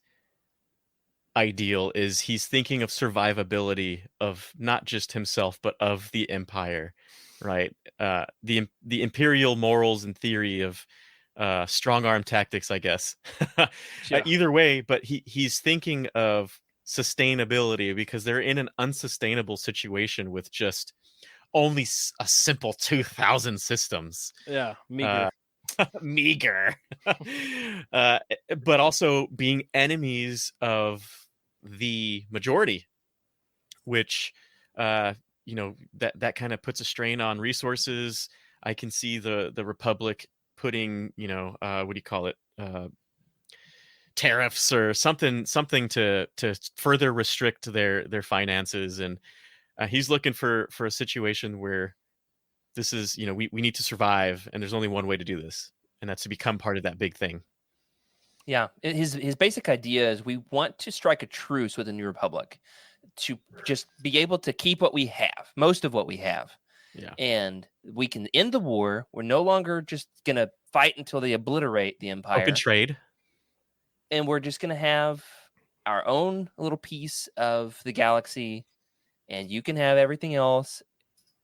Speaker 1: ideal is he's thinking of survivability of not just himself, but of the Empire, right? The Imperial morals and theory of strong arm tactics, I guess.
Speaker 5: Yeah.
Speaker 1: Either way, but he's thinking of sustainability because they're in an unsustainable situation with just only a simple 2,000 systems.
Speaker 5: Yeah, meager.
Speaker 1: Meager. But also being enemies of the majority, which that kind of puts a strain on resources. I can see the Republic putting what do you call it, tariffs or something to further restrict their finances, and he's looking for a situation where this is, we need to survive, and there's only one way to do this, and that's to become part of that big thing.
Speaker 4: Yeah, his basic idea is we want to strike a truce with the New Republic to just be able to keep what we have, most of what we have.
Speaker 1: Yeah.
Speaker 4: And we can end the war. We're no longer just going to fight until they obliterate the Empire.
Speaker 1: Open trade.
Speaker 4: And we're just going to have our own little piece of the galaxy, and you can have everything else.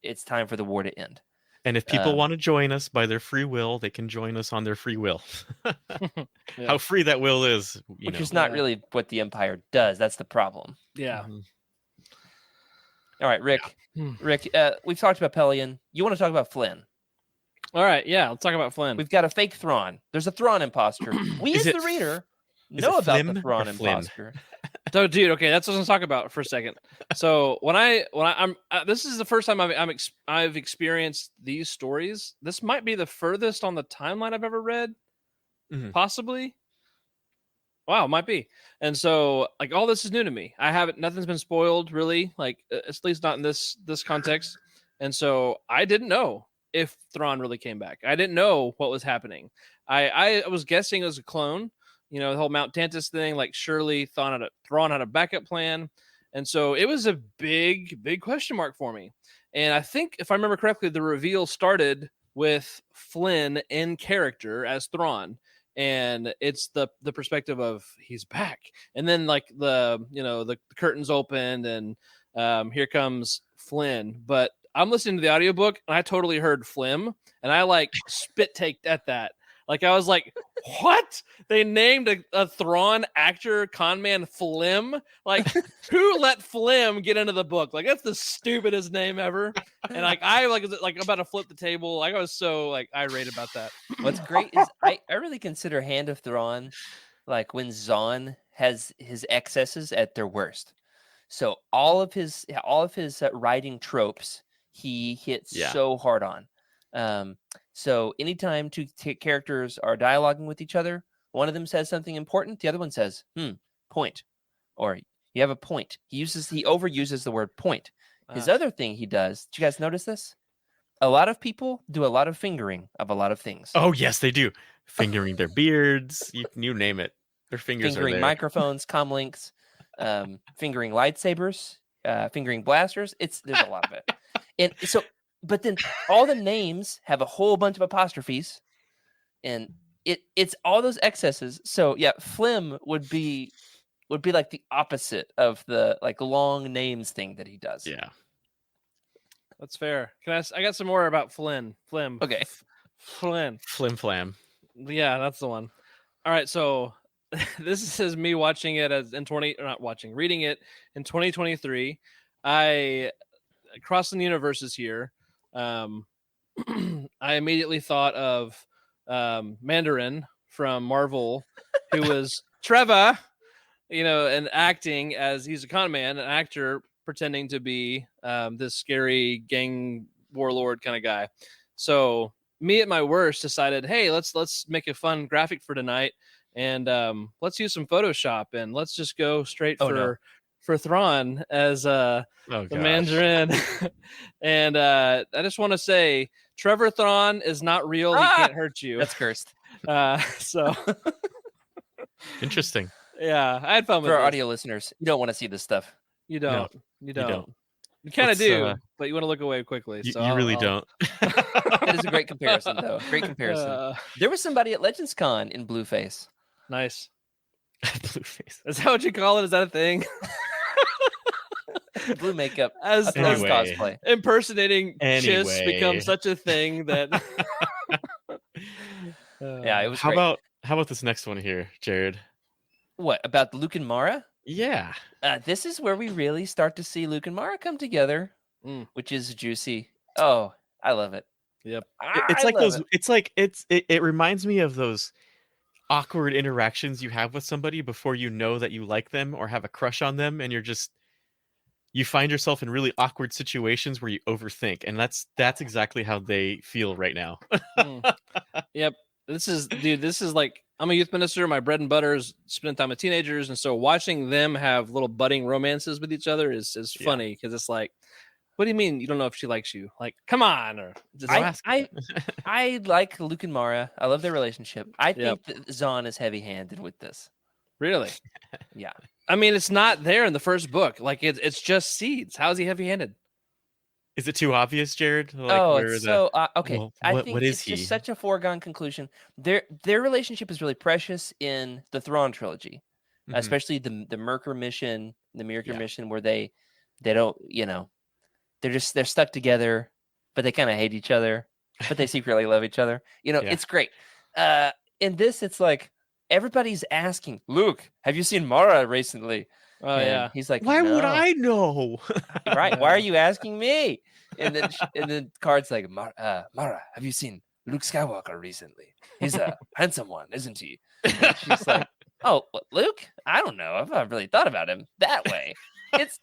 Speaker 4: It's time for the war to end.
Speaker 1: And if people want to join us by their free will, they can join us on their free will.
Speaker 5: Yeah.
Speaker 1: How free that will is,
Speaker 4: which is not really what the Empire does. That's the problem.
Speaker 5: Yeah.
Speaker 1: Mhm.
Speaker 4: All right, Rick.
Speaker 5: Yeah.
Speaker 4: Rick, we've talked about Pelion. You want to talk about Flynn?
Speaker 5: All right. Yeah. Let's talk about Flynn.
Speaker 4: We've got a fake Thrawn. There's a Thrawn impostor. We,
Speaker 1: Is
Speaker 4: as
Speaker 1: it
Speaker 4: the reader,
Speaker 1: is
Speaker 4: know
Speaker 1: it
Speaker 4: about
Speaker 1: Flim
Speaker 4: the Thrawn
Speaker 1: or Flynn?
Speaker 4: imposter.
Speaker 5: So, dude, okay, that's what I'm talking about for a second. So when I'm this is the first time I've experienced these stories. This might be the furthest on the timeline I've ever read, possibly. Wow, might be. And so, like, all this is new to me. Nothing's been spoiled, really. Like, at least not in this context. And so, I didn't know if Thrawn really came back. I didn't know what was happening. I was guessing it was a clone. The whole Mount Tantus thing. Like, surely Thrawn had a backup plan. And so, it was a big, big question mark for me. And I think, if I remember correctly, the reveal started with Flynn in character as Thrawn. And it's the perspective of he's back, and then like the curtains opened, and here comes Flynn. But I'm listening to the audiobook, and I totally heard Flim, and I like spit taked at that. Like I was like, what? They named a Thrawn actor conman Flim? Like who let Flim get into the book? Like that's the stupidest name ever. And like I like about to flip the table. Like I was so like irate about that.
Speaker 4: What's great is I really consider Hand of Thrawn like when Zahn has his excesses at their worst. So all of his writing tropes he hits so hard on. So anytime two characters are dialoguing with each other, one of them says something important, the other one says, point, or you have a point. He overuses the word point. His other thing he does, did you guys notice this? A lot of people do a lot of fingering of a lot of things.
Speaker 1: Oh, yes, they do. Fingering their beards, you name it. Their fingers
Speaker 4: fingering
Speaker 1: are there.
Speaker 4: Microphones, comlinks, fingering lightsabers, fingering blasters. There's a lot of it. And so, but then all the names have a whole bunch of apostrophes, and it's all those excesses. So yeah, Flim would be like the opposite of the like long names thing that he does.
Speaker 1: Yeah.
Speaker 5: That's fair. I got some more about Flim.
Speaker 4: Okay.
Speaker 5: Flynn.
Speaker 1: Flim flam.
Speaker 5: Yeah, that's the one. All right, so this is me watching it as in 20 or not watching, reading it in 2023. I crossing the universes here. I immediately thought of Mandarin from Marvel, who was Trevor, and acting as he's a con man, an actor pretending to be this scary gang warlord kind of guy. So me at my worst decided, hey, let's make a fun graphic for tonight, and let's use some Photoshop, and let's just go straight for Thrawn as the Mandarin. And I just want to say, Trevor Thrawn is not real. He can't hurt you.
Speaker 4: That's cursed.
Speaker 5: So
Speaker 1: Interesting.
Speaker 5: yeah, I had fun with
Speaker 4: For our
Speaker 5: this.
Speaker 4: audio listeners, you don't want to see this stuff.
Speaker 5: You don't. You don't.
Speaker 1: don't.
Speaker 5: You kind of
Speaker 1: Let's,
Speaker 5: do, but you want to look away quickly.
Speaker 1: You,
Speaker 5: So
Speaker 1: you really
Speaker 5: I'll-
Speaker 1: don't.
Speaker 4: That is a great comparison, though. Great comparison. There was somebody at Legends Con in blueface.
Speaker 5: Nice.
Speaker 1: Blue face.
Speaker 5: Is that what you call it? Is that a thing?
Speaker 4: Blue makeup.
Speaker 5: As
Speaker 4: A Thrawn
Speaker 1: Anyway.
Speaker 4: cosplay.
Speaker 5: impersonating Chiss
Speaker 1: Anyway.
Speaker 5: becomes such a thing that
Speaker 4: Yeah, it was
Speaker 1: How
Speaker 4: great.
Speaker 1: about this next one here, Jared?
Speaker 4: What, about Luke and Mara?
Speaker 1: Yeah.
Speaker 4: This is where we really start to see Luke and Mara come together, which is juicy. Oh, I love it.
Speaker 5: Yep.
Speaker 1: It's
Speaker 4: I
Speaker 1: like
Speaker 4: love
Speaker 1: those.
Speaker 4: it.
Speaker 1: It's like it reminds me of those awkward interactions you have with somebody before you know that you like them or have a crush on them, and you find yourself in really awkward situations where you overthink, and that's exactly how they feel right now.
Speaker 5: Yep. This is like, I'm a youth minister. My bread and butter is spending time with teenagers, and so watching them have little budding romances with each other is funny, because it's like, what do you mean you don't know if she likes you? Like, come on. Or just ask.
Speaker 4: I like Luke and Mara. I love their relationship. I
Speaker 5: Yep.
Speaker 4: think that Zahn is heavy-handed with this.
Speaker 5: Really?
Speaker 4: Yeah.
Speaker 5: I mean, it's not there in the first book. Like, it's just seeds. How is he heavy-handed?
Speaker 1: Is it too obvious, Jared? Like,
Speaker 4: It's so okay.
Speaker 1: Well,
Speaker 4: I
Speaker 1: what-
Speaker 4: think
Speaker 1: what is
Speaker 4: it's just
Speaker 1: he?
Speaker 4: such a foregone conclusion. Their relationship is really precious in the Thrawn trilogy,
Speaker 1: Mhm.
Speaker 4: especially the Merkur mission,
Speaker 1: Yeah.
Speaker 4: mission, where they don't, they're stuck together, but they kind of hate each other, but they secretly love each other.
Speaker 1: Yeah.
Speaker 4: It's great. In this, it's like everybody's asking, Luke, have you seen Mara recently?
Speaker 5: Oh,
Speaker 4: And
Speaker 5: yeah.
Speaker 4: he's like,
Speaker 1: Why would
Speaker 4: "No."
Speaker 1: I know?
Speaker 4: Right? Why are you asking me? And then Card's like, Mara, have you seen Luke Skywalker recently? He's a handsome one, isn't he? And she's like, oh, what, Luke? I don't know. I've not really thought about him that way. It's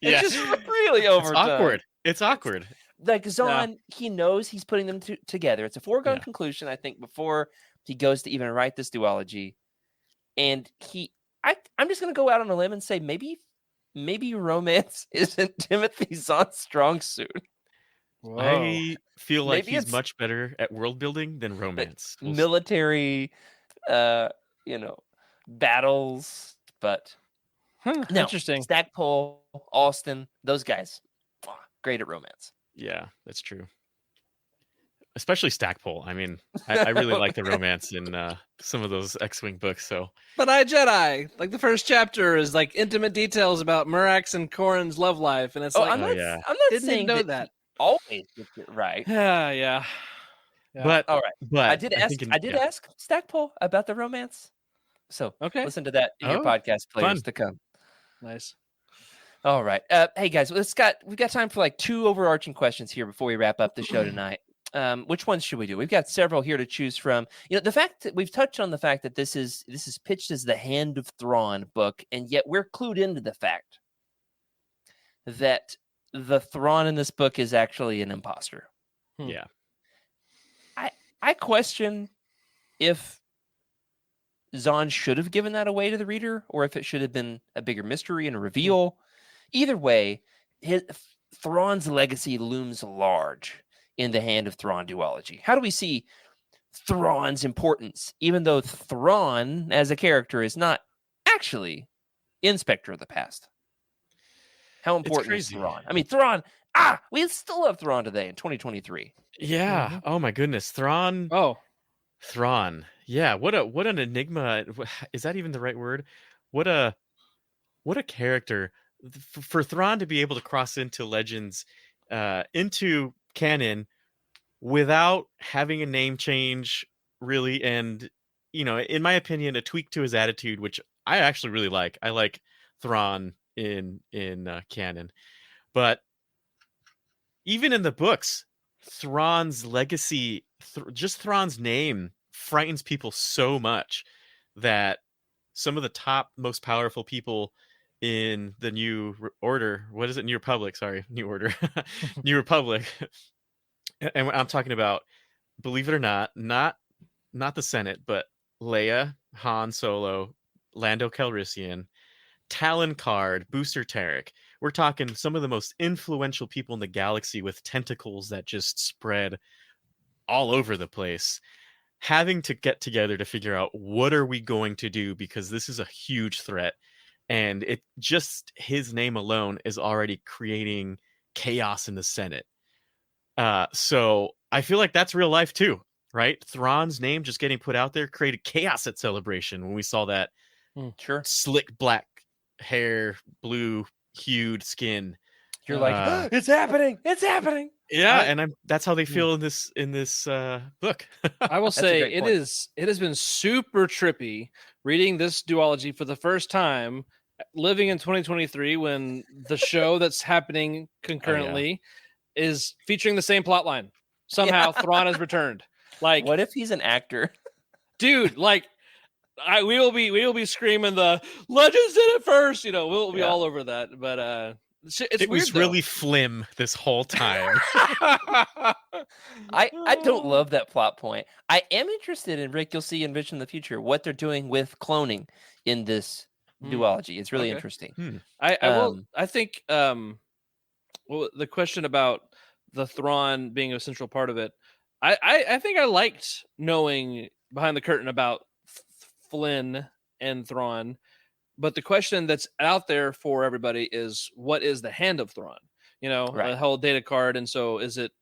Speaker 1: Yeah.
Speaker 4: it's just really overdone.
Speaker 1: It's awkward. It's awkward.
Speaker 4: Like Zahn, he knows he's putting them together. It's a foregone
Speaker 1: Yeah.
Speaker 4: conclusion, I think, before he goes to even write this duology. And I'm just gonna go out on a limb and say maybe romance isn't Timothy Zahn's strong suit.
Speaker 5: Whoa.
Speaker 1: I feel like
Speaker 4: Maybe
Speaker 1: he's
Speaker 4: it's-
Speaker 1: much better at world building than romance. We'll s-
Speaker 4: Military, battles, but
Speaker 5: Huh,
Speaker 4: no.
Speaker 5: interesting.
Speaker 4: Stackpole, Austin, those guys, great at romance.
Speaker 1: Yeah, that's true. Especially Stackpole. I mean, I really like the romance in some of those X-Wing books. So
Speaker 5: But I Jedi, like the first chapter is like intimate details about Murax and Corrin's love life, and it's like,
Speaker 4: I'm not
Speaker 1: yeah.
Speaker 5: didn't
Speaker 4: saying
Speaker 5: know
Speaker 4: that,
Speaker 5: that.
Speaker 4: he always gets it right.
Speaker 5: Yeah.
Speaker 1: Yeah.
Speaker 5: Yeah.
Speaker 4: All right.
Speaker 1: but
Speaker 4: I did ask.
Speaker 1: think
Speaker 4: I did ask Stackpole about the romance. So
Speaker 5: Okay.
Speaker 4: listen to that in your
Speaker 1: Oh,
Speaker 4: podcast players
Speaker 1: fun.
Speaker 4: to come.
Speaker 5: Nice.
Speaker 4: All right. Hey guys, we've got time for like 2 overarching questions here before we wrap up the show tonight. Which ones should we do? We've got several here to choose from. The fact that we've touched on the fact that this is pitched as the Hand of Thrawn book, and yet we're clued into the fact that the Thrawn in this book is actually an imposter.
Speaker 1: Yeah.
Speaker 4: I question if Zahn should have given that away to the reader, or if it should have been a bigger mystery and a reveal. Either way, Thrawn's legacy looms large in the Hand of Thrawn duology. How do we see Thrawn's importance, even though Thrawn as a character is not actually in Specter of the Past? How important is
Speaker 1: crazy.
Speaker 4: Thrawn? I mean, Thrawn, we still love Thrawn today in 2023.
Speaker 1: Yeah.
Speaker 5: Mhm.
Speaker 1: Oh my goodness. Thrawn.
Speaker 5: Oh,
Speaker 1: Yeah. What an enigma. Is that even the right word? What a character. For Thrawn to be able to cross into Legends, into canon without having a name change, really, and in my opinion, a tweak to his attitude, which I actually really like. I like Thrawn in canon, but even in the books, Thrawn's legacy, just Thrawn's name, frightens people so much that some of the top, most powerful people in the New Order, what is it? New Republic, sorry, New Order, New Republic, and I'm talking about, believe it or not the Senate, but Leia, Han Solo, Lando Calrissian, Talon Card, Booster Tarek. We're talking some of the most influential people in the galaxy with tentacles that just spread all over the place, having to get together to figure out what are we going to do, because this is a huge threat, and it just his name alone is already creating chaos in the Senate. So I feel like that's real life too, right? Thrawn's name just getting put out there created chaos at Celebration when we saw that
Speaker 4: Sure.
Speaker 1: slick black hair, blue hued skin.
Speaker 4: You're like, it's happening. It's happening.
Speaker 1: Yeah, and that's how they feel in this book.
Speaker 5: I will
Speaker 4: That's a
Speaker 5: say
Speaker 4: great
Speaker 5: it
Speaker 4: point.
Speaker 5: it has been super trippy reading this duology for the first time, living in 2023 when the show that's happening concurrently is featuring the same plot line. Somehow Thrawn has returned. Like,
Speaker 4: What if he's an actor?
Speaker 5: dude, like we will be screaming the Legends did it first, we'll be all over that. But it's
Speaker 1: it
Speaker 5: weird,
Speaker 1: was really Flim this whole time.
Speaker 4: I don't love that plot point. I am interested in, Rick, you'll see in Vision of the Future, what they're doing with cloning in this duology. It's really
Speaker 5: Okay.
Speaker 4: interesting.
Speaker 5: I think well, the question about the Thrawn being a central part of it, I think I liked knowing behind the curtain about Flynn and Thrawn, but the question that's out there for everybody is, what is the hand of Thrawn?
Speaker 4: Right.
Speaker 5: The whole data card. And so is it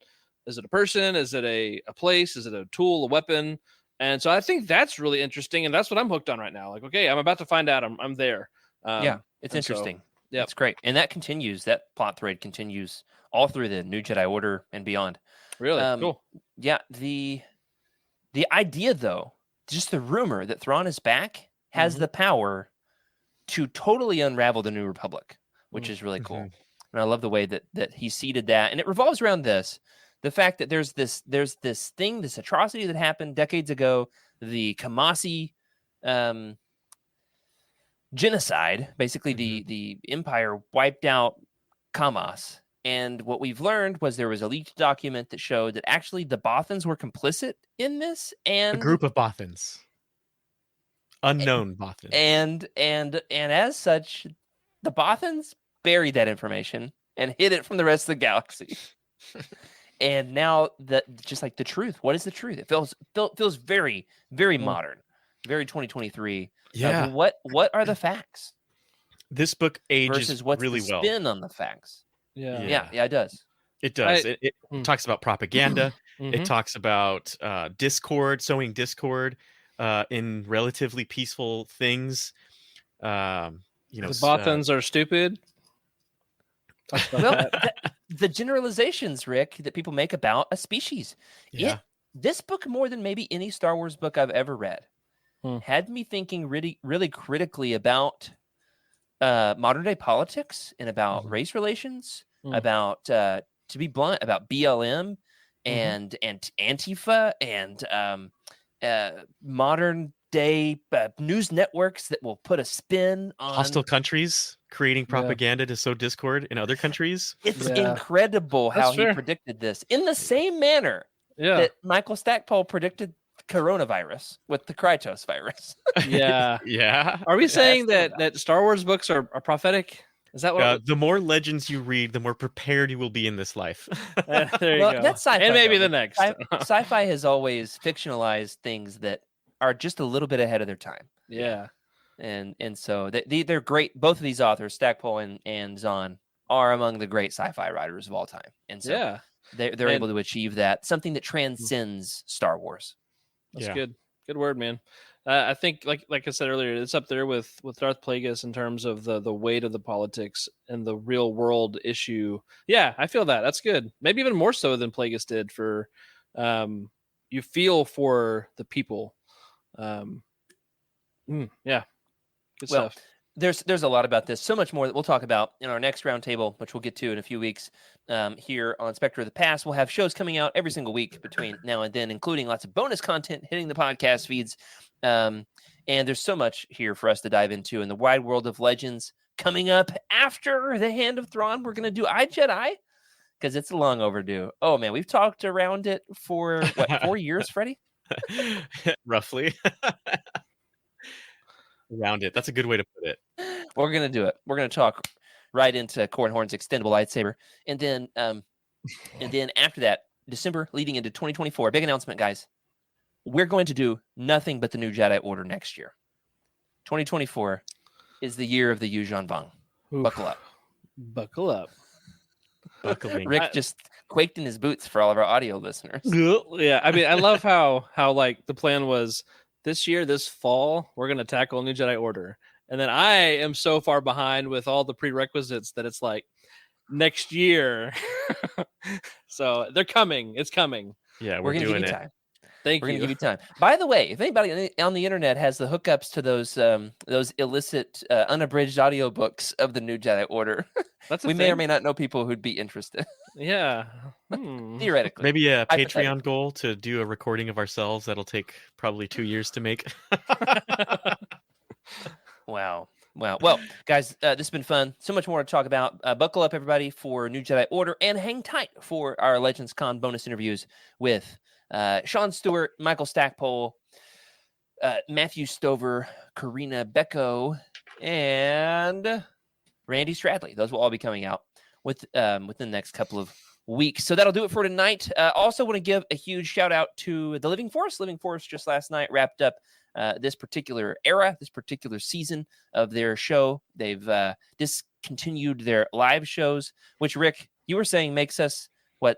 Speaker 5: a person? Is it a place? Is it a tool, a weapon? And so I think that's really interesting, and that's what I'm hooked on right now. Like, okay, I'm about to find out. I'm there.
Speaker 4: It's
Speaker 5: and
Speaker 4: interesting.
Speaker 5: yep.
Speaker 4: It's great. And that continues. That plot thread continues all through the New Jedi Order and beyond.
Speaker 5: Really cool.
Speaker 4: Yeah. The idea, though, just the rumor that Thrawn is back has the power to totally unravel the New Republic, which is really cool. And I love the way that he seeded that. And it revolves around the fact that there's this thing, this atrocity that happened decades ago, the Kamasi genocide. Basically, the Empire wiped out Kamas. And what we've learned was there was a leaked document that showed that actually the Bothans were complicit in this, and
Speaker 1: A group of Bothans, unknown Bothans,
Speaker 4: and as such, the Bothans buried that information and hid it from the rest of the galaxy. And now just like the truth, what is the truth? It feels very, very modern, very 2023.
Speaker 1: Yeah.
Speaker 4: What are the facts
Speaker 1: This book ages
Speaker 4: versus what's
Speaker 1: really
Speaker 4: the
Speaker 1: well.
Speaker 4: spin on the facts?
Speaker 5: Yeah.
Speaker 4: Yeah, it does.
Speaker 1: It does.
Speaker 5: I-
Speaker 1: It talks about propaganda.
Speaker 5: Mhm.
Speaker 1: It talks about discord, sowing discord in relatively peaceful things.
Speaker 5: The Bothans are stupid. Talks about
Speaker 4: Well,
Speaker 5: that.
Speaker 4: the generalizations, Rick, that people make about a species.
Speaker 1: Yeah.
Speaker 4: This book, more than maybe any Star Wars book I've ever read,
Speaker 5: Hmm.
Speaker 4: had me thinking really, really critically about modern day politics and about race relations,
Speaker 5: Hmm.
Speaker 4: about, to be blunt, about BLM and Antifa and modern day news networks that will put a spin on
Speaker 1: Hostile countries creating propaganda to sow discord in other countries.
Speaker 4: It's
Speaker 5: Yeah.
Speaker 4: incredible how
Speaker 5: That's
Speaker 4: he
Speaker 5: fair.
Speaker 4: predicted this in the same manner
Speaker 5: Yeah.
Speaker 4: that Michael Stackpole predicted coronavirus with the Krytos virus.
Speaker 5: Yeah.
Speaker 1: Yeah.
Speaker 5: Are we saying
Speaker 4: that's
Speaker 5: that Star Wars books are prophetic? Is that what?
Speaker 1: The more legends you read, the more prepared you will be in this life.
Speaker 5: There you
Speaker 4: Well,
Speaker 5: go.
Speaker 4: that's sci-fi,
Speaker 5: and maybe
Speaker 4: though.
Speaker 5: the next.
Speaker 4: Sci-fi has always fictionalized things that are just a little bit ahead of their time.
Speaker 5: Yeah.
Speaker 4: And so they're great. Both of these authors, Stackpole and Zahn, are among the great sci-fi writers of all time. And so
Speaker 5: Yeah.
Speaker 4: they're
Speaker 5: And-
Speaker 4: able to achieve that, something that transcends Star Wars.
Speaker 5: That's
Speaker 1: Yeah.
Speaker 5: good. Good word, man. I think, like I said earlier, it's up there with Darth Plagueis in terms of the weight of the politics and the real world issue. Yeah, I feel that. That's good. Maybe even more so than Plagueis did for you feel for the people. Yeah, good stuff.
Speaker 4: There's a lot about this, so much more that we'll talk about in our next roundtable, which we'll get to in a few weeks. Here on Specter of the Past, we'll have shows coming out every single week between now and then, including lots of bonus content hitting the podcast feeds. And there's so much here for us to dive into in the wide world of Legends. Coming up after the Hand of Thrawn, we're going to do iJedi, because it's long overdue. Oh, man, we've talked around it for, 4 years, Freddie?
Speaker 1: Roughly. Around it. That's a good way to put it.
Speaker 4: We're going to do it. We're going to talk right into Cornhorn's extendable lightsaber. And then after that, December leading into 2024, big announcement, guys. We're going to do nothing but the new Jedi Order next year. 2024 is the year of the Yuuzhan Vong. Buckle up.
Speaker 5: Buckle up.
Speaker 1: Buckling.
Speaker 4: Rick just quaked in his boots for all of our audio listeners.
Speaker 5: Yeah, I mean, I love how like the plan was this year, this fall, we're going to tackle New Jedi Order. And then I am so far behind with all the prerequisites that it's like next year. So they're coming. It's coming.
Speaker 1: Yeah,
Speaker 4: we're going to give
Speaker 1: doing
Speaker 4: you
Speaker 1: it.
Speaker 4: time.
Speaker 5: Thank
Speaker 4: We're
Speaker 5: you.
Speaker 4: going to give you time. By the way, if anybody on the internet has the hookups to those illicit, unabridged audiobooks of the New Jedi Order,
Speaker 5: That's a
Speaker 4: we
Speaker 5: thing.
Speaker 4: may or may not know people who'd be interested.
Speaker 5: Yeah.
Speaker 4: Theoretically.
Speaker 1: Maybe a
Speaker 4: Hypothetically.
Speaker 1: Patreon goal to do a recording of ourselves that'll take probably 2 years to make.
Speaker 4: Wow. Well, guys, this has been fun. So much more to talk about. Buckle up, everybody, for New Jedi Order, and hang tight for our Legends Con bonus interviews with Sean Stewart, Michael Stackpole, Matthew Stover, Karina Becco, and Randy Stradley. Those will all be coming out within the next couple of weeks. So that'll do it for tonight. Also want to give a huge shout out to the Living Force. Living Force just last night wrapped up this particular era, this particular season of their show. They've discontinued their live shows, which, Rick, you were saying makes us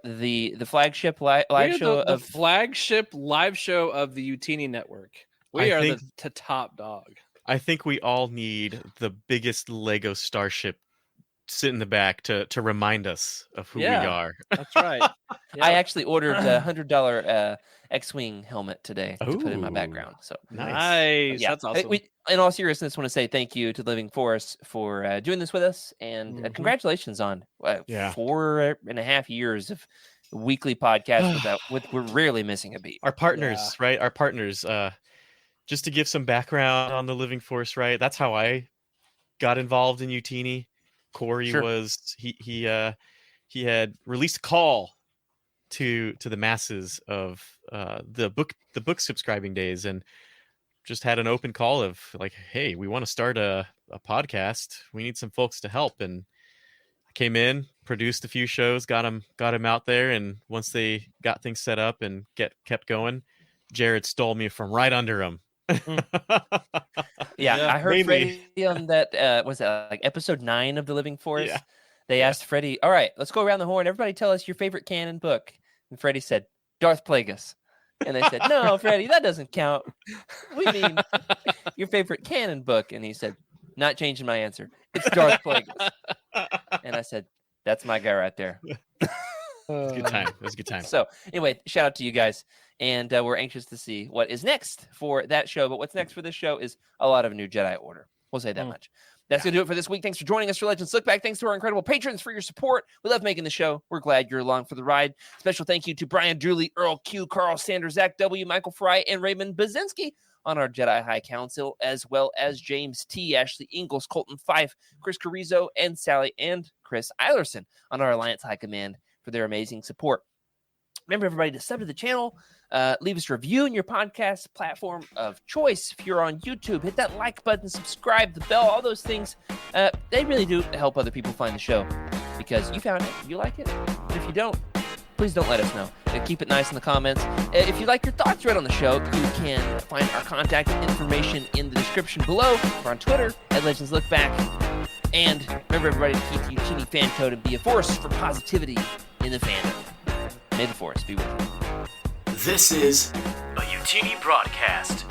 Speaker 4: the flagship live show
Speaker 5: the flagship live show of the Utini network. We are the top dog.
Speaker 1: I think we all need the biggest Lego starship sit in the back to remind us of who we are.
Speaker 5: That's right. Yeah.
Speaker 4: I actually ordered a $100 X-Wing helmet today to put in my background. So
Speaker 5: nice.
Speaker 4: Yeah.
Speaker 5: That's awesome.
Speaker 4: In all seriousness, want to say thank you to Living Force for doing this with us, and congratulations on 4.5 years of weekly podcasts we're rarely missing a beat.
Speaker 1: Our partners, right? Our partners. Just to give some background on the Living Force, right? That's how I got involved in Utini. Corey was he had released a call to the masses of the book subscribing days, and just had an open call of like, hey, we want to start a podcast. We need some folks to help. And I came in, produced a few shows, got them out there, and once they got things set up and kept going, Jared stole me from right under him.
Speaker 4: I heard Freddie on that was that like episode 9 of the Living Force. They asked Freddie, all right, let's go around the horn, everybody tell us your favorite canon book. And Freddie said Darth Plagueis, and they said, no, Freddie, that doesn't count, we mean your favorite canon book. And he said, not changing my answer, it's Darth Plagueis. And I said, that's my guy right there.
Speaker 1: It was a good time. It was a good time.
Speaker 4: So anyway, shout out to you guys. And we're anxious to see what is next for that show. But what's next for this show is a lot of New Jedi Order. We'll say that much. That's going to do it for this week. Thanks for joining us for Legends Look Back. Thanks to our incredible patrons for your support. We love making the show. We're glad you're along for the ride. Special thank you to Brian Drewley, Earl Q, Carl Sanders, Zach W, Michael Fry, and Raymond Bazinski on our Jedi High Council, as well as James T, Ashley Ingalls, Colton Fife, Chris Carrizo, and Sally and Chris Eilerson on our Alliance High Command for their amazing support. Remember, everybody, to sub to the channel, leave us a review in your podcast platform of choice. If you're on YouTube, hit that like button, subscribe, the bell, all those things. They really do help other people find the show, because you found it, you like it. And if you don't, please don't let us know. Keep it nice in the comments. If you'd like your thoughts read on the show, you can find our contact information in the description below. We're on Twitter at Legends Look Back. And remember, everybody, to keep the Utini fan code and be a force for positivity in the fandom. May the Force be with you.
Speaker 2: This is a Utini broadcast.